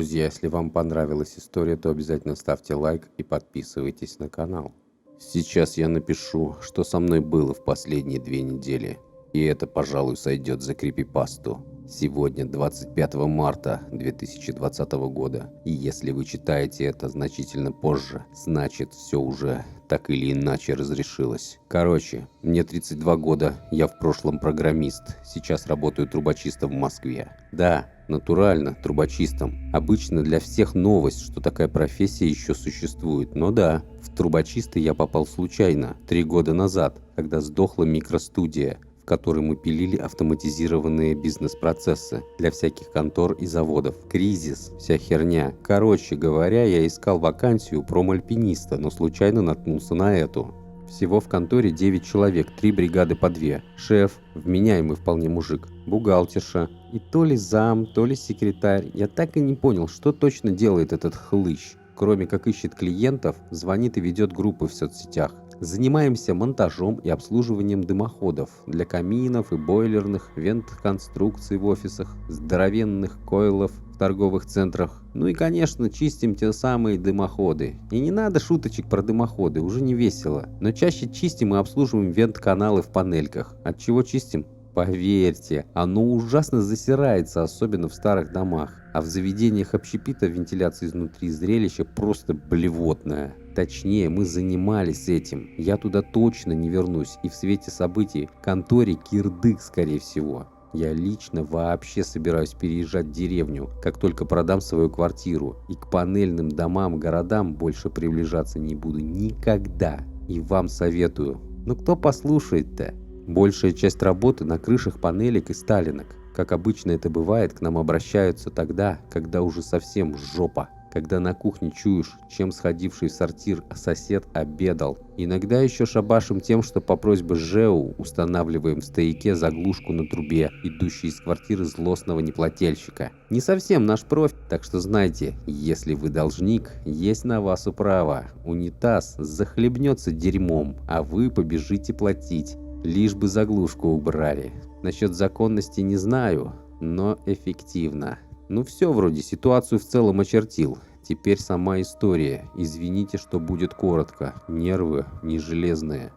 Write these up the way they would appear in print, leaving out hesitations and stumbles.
Друзья, если вам понравилась история, то обязательно ставьте лайк и подписывайтесь на канал. Сейчас я напишу, что со мной было в последние 2 недели. И это, пожалуй, сойдет за крипипасту. Сегодня 25 марта 2020 года. И если вы читаете это значительно позже, значит все уже так или иначе разрешилось. Короче, мне 32 года, я в прошлом программист. Сейчас работаю трубочистом в Москве. Да, натурально, трубочистом. Обычно для всех новость, что такая профессия еще существует. Но да, в трубочисты я попал случайно, 3 года назад, когда сдохла микростудия, в которой мы пилили автоматизированные бизнес-процессы для всяких контор и заводов. Кризис, вся херня. Короче говоря, я искал вакансию промальпиниста, но случайно наткнулся на эту. Всего в конторе 9 человек, 3 бригады по 2. Шеф, вменяемый вполне мужик, бухгалтерша и то ли зам, то ли секретарь. Я так и не понял, что точно делает этот хлыщ. Кроме как ищет клиентов, звонит и ведет группы в соцсетях. Занимаемся монтажом и обслуживанием дымоходов для каминов и бойлерных, вент-конструкций в офисах, здоровенных койлов в торговых центрах. Ну и, конечно, чистим те самые дымоходы. И не надо шуточек про дымоходы, уже не весело. Но чаще чистим и обслуживаем вент-каналы в панельках. От чего чистим? Поверьте, оно ужасно засирается, особенно в старых домах. А в заведениях общепита вентиляция изнутри зрелище просто блевотное. Точнее, мы занимались этим. Я туда точно не вернусь. И в свете событий конторе кирдык, скорее всего. Я лично вообще собираюсь переезжать в деревню, как только продам свою квартиру. И к панельным домам, городам больше приближаться не буду никогда. И вам советую. Но кто послушает-то? Большая часть работы на крышах панелек и сталинок. Как обычно это бывает, к нам обращаются тогда, когда уже совсем жопа. Когда на кухне чуешь, чем сходивший в сортир сосед обедал. Иногда еще шабашим тем, что по просьбе ЖЭУ устанавливаем в стояке заглушку на трубе, идущей из квартиры злостного неплательщика. Не совсем наш профиль, так что знайте, если вы должник, есть на вас управа. Унитаз захлебнется дерьмом, а вы побежите платить. Лишь бы заглушку убрали. Насчет законности не знаю, но эффективно. Ну все, вроде ситуацию в целом очертил. Теперь сама история. Извините, что будет коротко. Нервы не железные.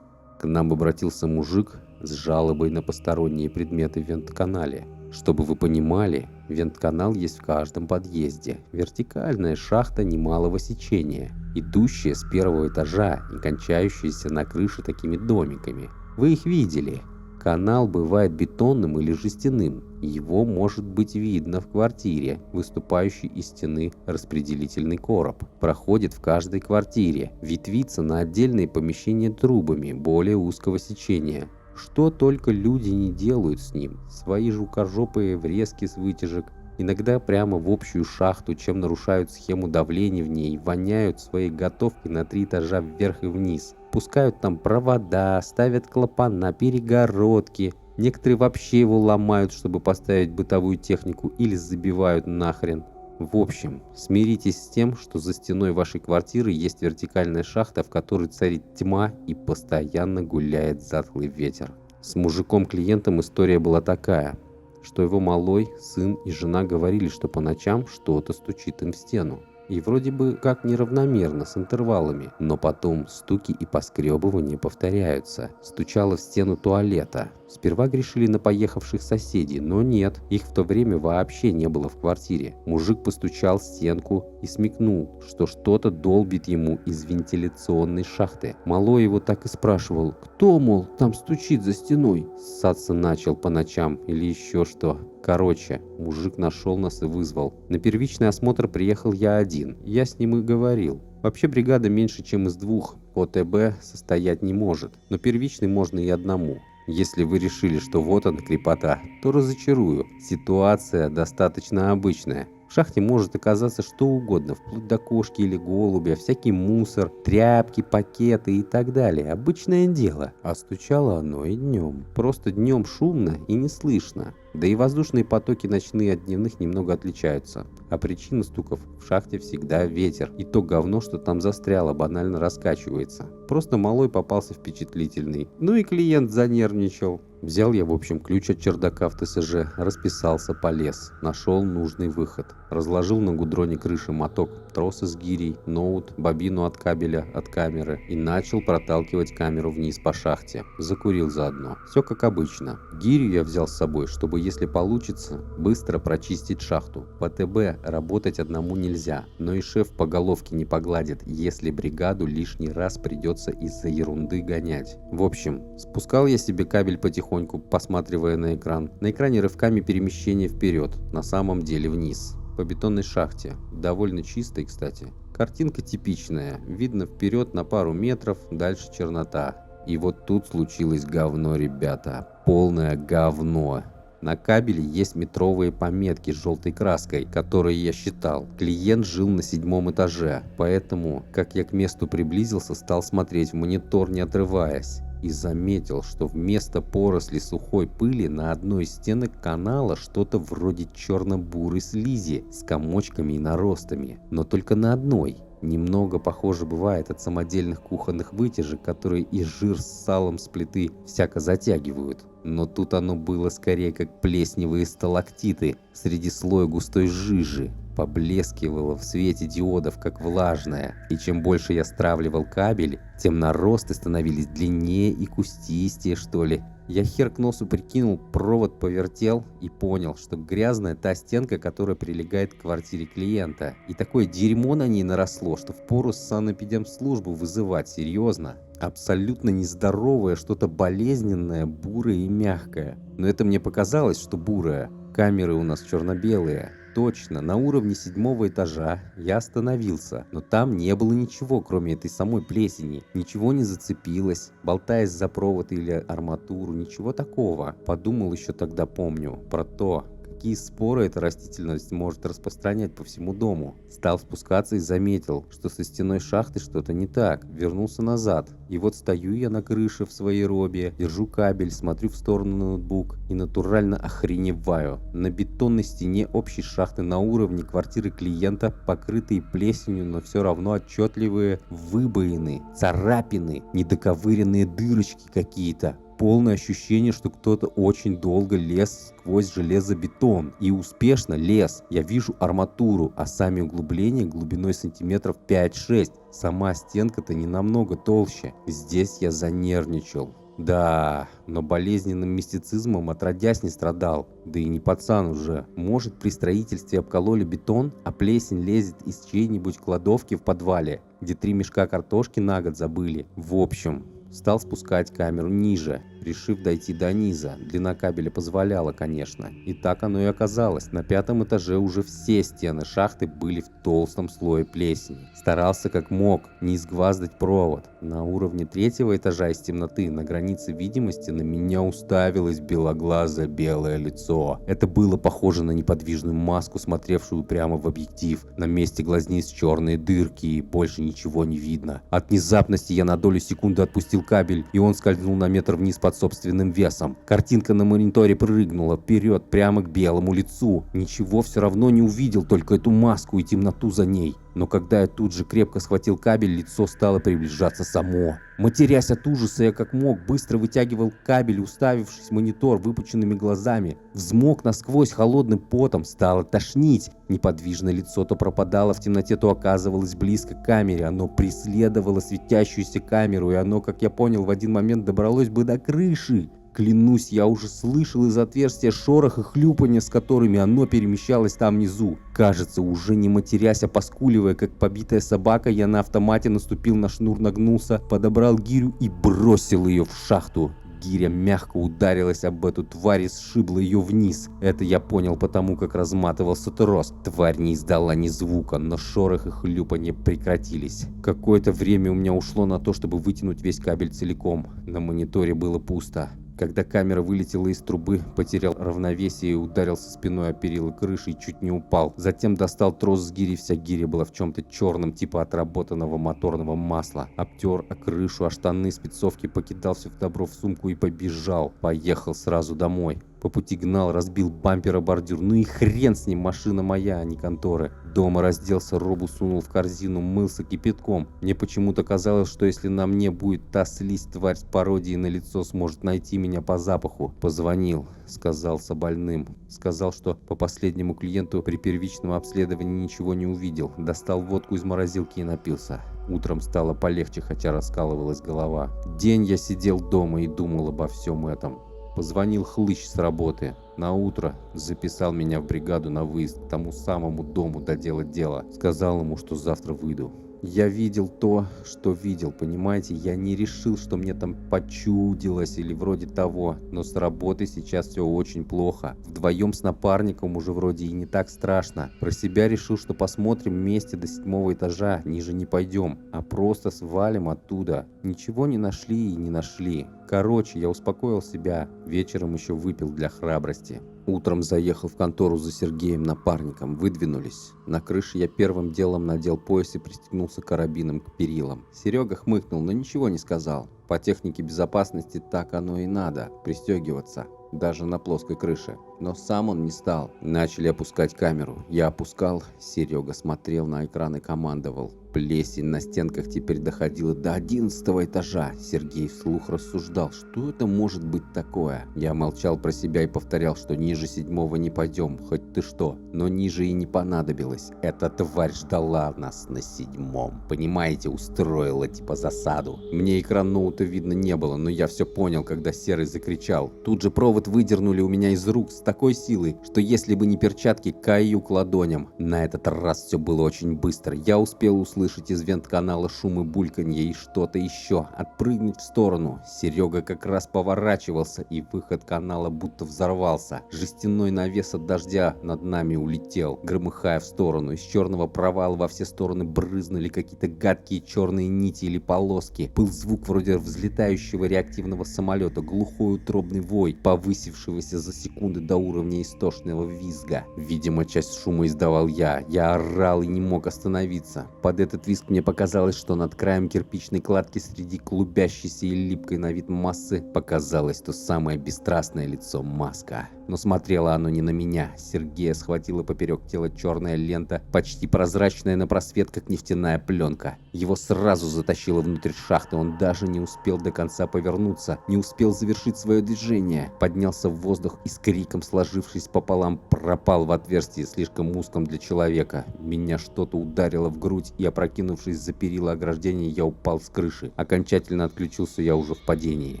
К нам обратился мужик с жалобой на посторонние предметы в вентканале. Чтобы вы понимали, вентканал есть в каждом подъезде. Вертикальная шахта немалого сечения, идущая с первого этажа и кончающаяся на крыше такими домиками. Вы их видели. Канал бывает бетонным или жестяным. Его может быть видно в квартире, выступающий из стены распределительный короб. Проходит в каждой квартире, ветвится на отдельные помещения трубами более узкого сечения. Что только люди не делают с ним. Свои жукожопые врезки с вытяжек. Иногда прямо в общую шахту, чем нарушают схему давления в ней, воняют своей готовкой на 3 этажа вверх и вниз. Пускают там провода, ставят клапана, перегородки. Некоторые вообще его ломают, чтобы поставить бытовую технику, или забивают нахрен. В общем, смиритесь с тем, что за стеной вашей квартиры есть вертикальная шахта, в которой царит тьма и постоянно гуляет затхлый ветер. С мужиком-клиентом история была такая, что его малой, сын и жена говорили, что по ночам что-то стучит им в стену. И вроде бы как неравномерно, с интервалами, но потом стуки и поскребывания повторяются. Стучало в стену туалета. Сперва грешили на поехавших соседей, но нет, их в то время вообще не было в квартире. Мужик постучал в стенку и смекнул, что что-то долбит ему из вентиляционной шахты. Малой его так и спрашивал: «Кто, мол, там стучит за стеной?» Ссаться начал по ночам или еще что. Короче, мужик нашел нас и вызвал. На первичный осмотр приехал я один. Я с ним и говорил. Вообще бригада меньше, чем из 2 ОТБ состоять не может. Но первичный можно и одному. Если вы решили, что вот она крепота, то разочарую. Ситуация достаточно обычная. В шахте может оказаться что угодно, вплоть до кошки или голубя, всякий мусор, тряпки, пакеты и так далее. Обычное дело. А стучало оно и днем. Просто днем шумно и не слышно. Да и воздушные потоки ночные от дневных немного отличаются. А причина стуков в шахте всегда ветер. И то говно, что там застряло, банально раскачивается. Просто малой попался впечатлительный. Ну и клиент занервничал. Взял я, в общем, ключ от чердака в ТСЖ, расписался, полез. Нашел нужный выход. разложил на гудроне крыши моток троса с гирей, ноут, бобину от кабеля от камеры и начал проталкивать камеру вниз по шахте. Закурил заодно. Все как обычно. Гирю я взял с собой, чтобы, если получится, быстро прочистить шахту. По ТБ работать одному нельзя, но и шеф по головке не погладит, если бригаду лишний раз придется из-за ерунды гонять. В общем, спускал я себе кабель потихоньку, посматривая на экран. На экране рывками перемещение вперед, на самом деле вниз. По бетонной шахте. Довольно чистой, кстати. Картинка типичная. Видно вперед на пару метров, дальше чернота. И вот тут случилось говно, ребята. Полное говно. На кабеле есть метровые пометки с желтой краской, которые я считал. Клиент жил на 7-м этаже, поэтому, как я к месту приблизился, стал смотреть в монитор, не отрываясь. И заметил, что вместо поросли сухой пыли на одной из стенок канала что-то вроде черно-бурой слизи с комочками и наростами. Но только на одной. Немного похоже бывает от самодельных кухонных вытяжек, которые и жир с салом с плиты всяко затягивают. Но тут оно было скорее как плесневые сталактиты среди слоя густой жижи. Поблескивало в свете диодов, как влажное. И чем больше я стравливал кабель, тем наросты становились длиннее и кустистее, что ли. Я хер к носу прикинул, провод повертел и понял, что грязная та стенка, которая прилегает к квартире клиента. И такое дерьмо на ней наросло, что впору санэпидемслужбу вызывать, серьезно. Абсолютно нездоровое, что-то болезненное, бурое и мягкое. Но это мне показалось, что бурое. Камеры у нас черно-белые. Точно, на уровне 7-го этажа я остановился, но там не было ничего, кроме этой самой плесени. Ничего не зацепилось, болтаясь за провод или арматуру, ничего такого. Подумал еще тогда, помню, про то, какие споры эта растительность может распространять по всему дому. Стал спускаться и заметил, что со стеной шахты что-то не так. Вернулся назад. И вот стою я на крыше в своей робе, держу кабель, смотрю в сторону ноутбук и натурально охреневаю. На бетонной стене общей шахты на уровне квартиры клиента, покрытые плесенью, но все равно отчетливые выбоины, царапины, недоковыренные дырочки какие-то. Полное ощущение, что кто-то очень долго лез сквозь железобетон. И успешно лез. Я вижу арматуру, а сами углубления глубиной сантиметров 5-6. Сама стенка-то не намного толще. Здесь я занервничал. Да, но болезненным мистицизмом отродясь не страдал. Да и не пацан уже. Может, при строительстве обкололи бетон, а плесень лезет из чьей-нибудь кладовки в подвале, где 3 мешка картошки на год забыли. В общем, стал спускать камеру ниже, решив дойти до низа. Длина кабеля позволяла, конечно. И так оно и оказалось. На 5-м этаже уже все стены шахты были в толстом слое плесени. Старался как мог не изгваздать провод. На уровне 3-го этажа из темноты, на границе видимости, на меня уставилось белоглазое белое лицо. Это было похоже на неподвижную маску, смотревшую прямо в объектив. На месте глазниц черные дырки, и больше ничего не видно. От внезапности я на долю секунды отпустил кабель, и он скользнул на метр вниз под собственным весом. Картинка на мониторе прыгнула вперед, прямо к белому лицу. Ничего все равно не увидел, только эту маску и темноту за ней. Но когда я тут же крепко схватил кабель, лицо стало приближаться само. Матерясь от ужаса, я как мог быстро вытягивал кабель, уставившись в монитор выпученными глазами. Взмок насквозь холодным потом, стало тошнить. Неподвижное лицо то пропадало в темноте, то оказывалось близко к камере. Оно преследовало светящуюся камеру, и оно, как я понял, в один момент добралось бы до крыши. Клянусь, я уже слышал из отверстия шорох и хлюпанье, с которыми оно перемещалось там внизу. Кажется, уже не матерясь, а поскуливая, как побитая собака, я на автомате наступил на шнур, нагнулся, подобрал гирю и бросил ее в шахту. Гиря мягко ударилась об эту тварь и сшибла ее вниз. Это я понял потому, как разматывался трос. Тварь не издала ни звука, но шорох и хлюпанье прекратились. Какое-то время у меня ушло на то, чтобы вытянуть весь кабель целиком. На мониторе было пусто. Когда камера вылетела из трубы, потерял равновесие и ударился спиной о перила крыши и чуть не упал. Затем достал трос с гирей, вся гиря была в чем-то черном, типа отработанного моторного масла. Обтер о крышу, о штаны, спецовки, покидал все в добро в сумку и побежал. Поехал сразу домой. По пути гнал, разбил бампер о бордюр. Ну и хрен с ним, машина моя, а не конторы. Дома разделся, робу сунул в корзину, мылся кипятком. Мне почему-то казалось, что если на мне будет та слизь, тварь с пародией на лицо сможет найти меня по запаху. Позвонил, сказался больным. Сказал, что по последнему клиенту при первичном обследовании ничего не увидел. Достал водку из морозилки и напился. Утром стало полегче, хотя раскалывалась голова. День я сидел дома и думал обо всем этом. Позвонил хлыщ с работы. На утро записал меня в бригаду на выезд к тому самому дому доделать дело. Сказал ему, что завтра выйду. Я видел то, что видел, понимаете? Я не решил, что мне там почудилось или вроде того. Но с работы сейчас все очень плохо. Вдвоем с напарником уже вроде и не так страшно. Про себя решил, что посмотрим вместе до 7-го этажа, ниже не пойдем, а просто свалим оттуда. Ничего не нашли и не нашли. Короче, я успокоил себя. Вечером еще выпил для храбрости. Утром заехал в контору за Сергеем напарником. Выдвинулись. На крыше я первым делом надел пояс и пристегнулся карабином к перилам. Серега хмыкнул, но ничего не сказал. По технике безопасности так оно и надо. Пристегиваться. Даже на плоской крыше. Но сам он не стал. Начали опускать камеру. Я опускал. Серега смотрел на экран и командовал. Плесень на стенках теперь доходила до 11-го этажа. Сергей вслух рассуждал, что это может быть такое. Я молчал про себя и повторял, что ниже 7-го не пойдем, хоть ты что. Но ниже и не понадобилось. Эта тварь ждала нас на 7-м. Понимаете, устроила типа засаду. Мне экран ноута видно не было, но я все понял, когда Серый закричал. Тут же провод выдернули у меня из рук с такой силой, что если бы не перчатки, каю к ладоням. На этот раз все было очень быстро. Я успел услышать из вент-канала шум и бульканье и что-то еще. Отпрыгнуть в сторону. Серега как раз поворачивался, и выход канала будто взорвался. Жестяной навес от дождя над нами улетел, громыхая в сторону. Из черного провала во все стороны брызнули какие-то гадкие черные нити или полоски. Был звук вроде взлетающего реактивного самолета, глухой утробный вой, повысившегося за секунды до уровня истошного визга. Видимо, часть шума издавал я. Я орал и не мог остановиться. Под этот визг мне показалось, что над краем кирпичной кладки среди клубящейся и липкой на вид массы показалось то самое бесстрастное лицо Маска. Но смотрело оно не на меня. Сергея схватила поперек тела черная лента, почти прозрачная на просвет, как нефтяная пленка. Его сразу затащило внутрь шахты. Он даже не успел до конца повернуться, не успел завершить свое движение. Поднялся в воздух и с криком, сложившись пополам, пропал в отверстии, слишком узком для человека. Меня что-то ударило в грудь, и, опрокинувшись за перила ограждения, я упал с крыши. Окончательно отключился я уже в падении.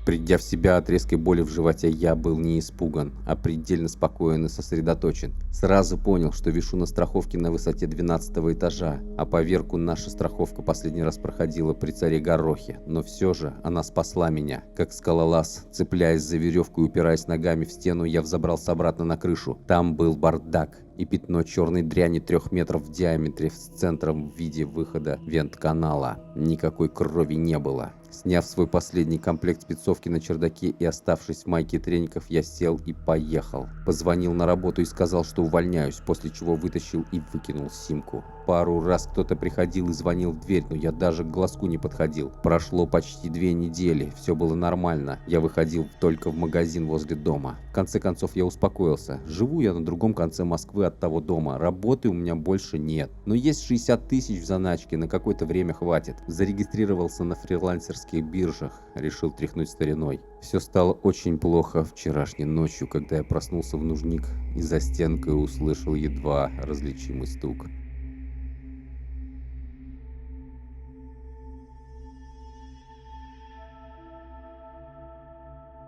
Придя в себя от резкой боли в животе, я был не испуган, а предельно спокоен и сосредоточен. Сразу понял, что вишу на страховке на высоте 12-го этажа, а поверку наша страховка последний раз проходила при царе Горохе, но все же она спасла меня. Как скалолаз, цепляясь за веревку и упираясь ногами в стену, я взобрался обратно на крышу. Там был бардак и пятно черной дряни 3 метров в диаметре с центром в виде выхода вент-канала. Никакой крови не было. Сняв свой последний комплект спецовки на чердаке и оставшись в майке треников, я сел и поехал. Позвонил на работу и сказал, что увольняюсь, после чего вытащил и выкинул симку. Пару раз кто-то приходил и звонил в дверь, но я даже к глазку не подходил. Прошло почти 2 недели, все было нормально. Я выходил только в магазин возле дома. В конце концов я успокоился. Живу я на другом конце Москвы от того дома. Работы у меня больше нет. Но есть 60 тысяч в заначке, на какое-то время хватит. Зарегистрировался на фрилансерских биржах. Решил тряхнуть стариной. Все стало очень плохо вчерашней ночью, когда я проснулся в нужник и за стенкой услышал едва различимый стук.